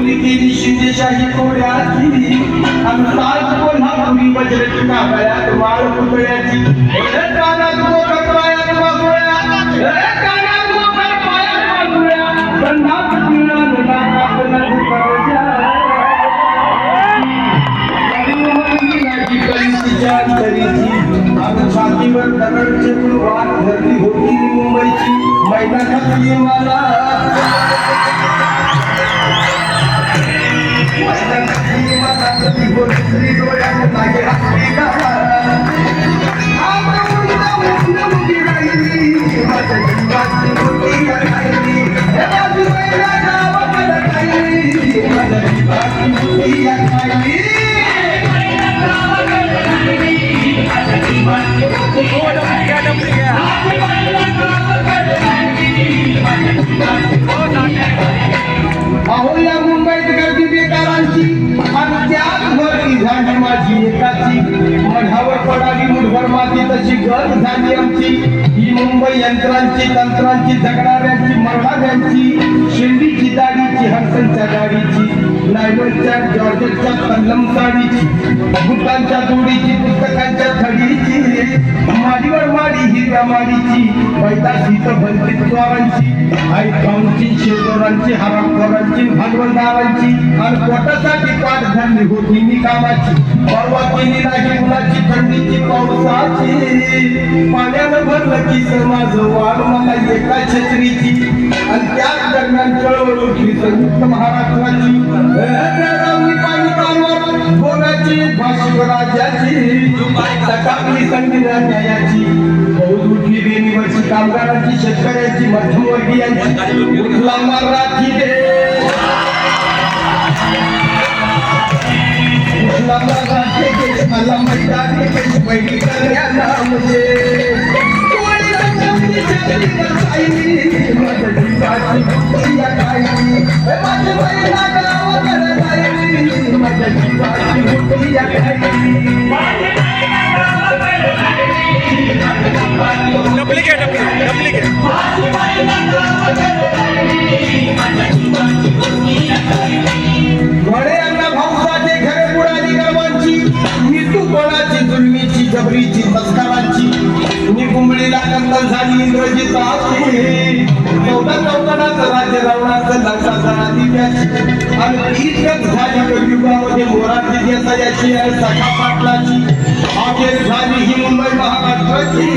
बोलणी केली शिंदेशाही कोड्याची आणि साज कोल्हापुरी वज्रची कागळ्यात माळ पुतळ्याची कानात गोकर पायात वागोळ्या कानात गोकर पायात वागोळ्या बंधात पिळण नाकात नदी करज्या कळीच्या अंतरीची आणि छातीवर दगडचे वाट धरली होती मुंबईची मैदानात मला अहो या मुंबईत गर्दी बेकारांची आणि त्यात भरती झाली माझी एकाची मठावर पडाली मुठभर माती तशी गत झाली आमची ही मुंबई यंत्रांची तंत्रांची जगणाऱ्यांची मरणाऱ्यांची शिंदीची दाढीची हंसांच्या गाडीची नायलॉनच्या जॉर्जेटच्या तल्लम साडीची बुटांच्या जोडीची पुस्तकांच्या थडीची माडीवर माडी हिरव्या माडीची पैदाशीच भलतीत चोरांची आईकाऊंची शेतोरांची हरामखोरांची भांडवलदारांची आणि पोटासाठी पाठ धरली होती मी कामाची परवा केली नाही उन्हाची थंडीची पावसाची पाण्यानं भरलं की माझं वाढ मला एका छत्रीची आणि त्याच दरम्यान चळवळ उठली संयुक्त महाराष्ट्राची पाणी कालवर बोलाची भाषिक राज्याची सकाळी संगीता न्यायाची फौज उठली बेनीवरची कामगारांची शेतकऱ्यांची मध्यमवर्गीयांची उठला मराठी दे उठला मराठी देश मला मैदानी देश पहिली कल्याणा मुझे जबरीची तस्करांची निकुंबळीला कंदल झाली इंग्रजीची चौदाचं राज्य रावणाचं लक्षाचा दिव्याची आणि तीच झाली कलियुगामध्ये मोराची देसायाची आणि सखा पाटलाची अखेर झाली ही मुंबई महाराष्ट्राची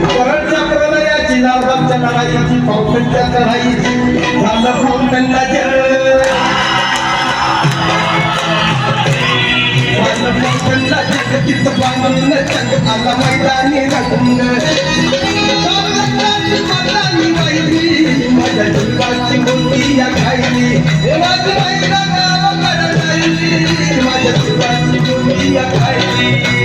परळच्या प्रलयाची लालबागच्या लढाईची पावसाच्या चढाईची झालं पावसाच्या जगतीत बांधून जग आला मैदानी रंग माझ्या जीवाची मोठी या खायली माझ्या जीवाची मोठी या खायली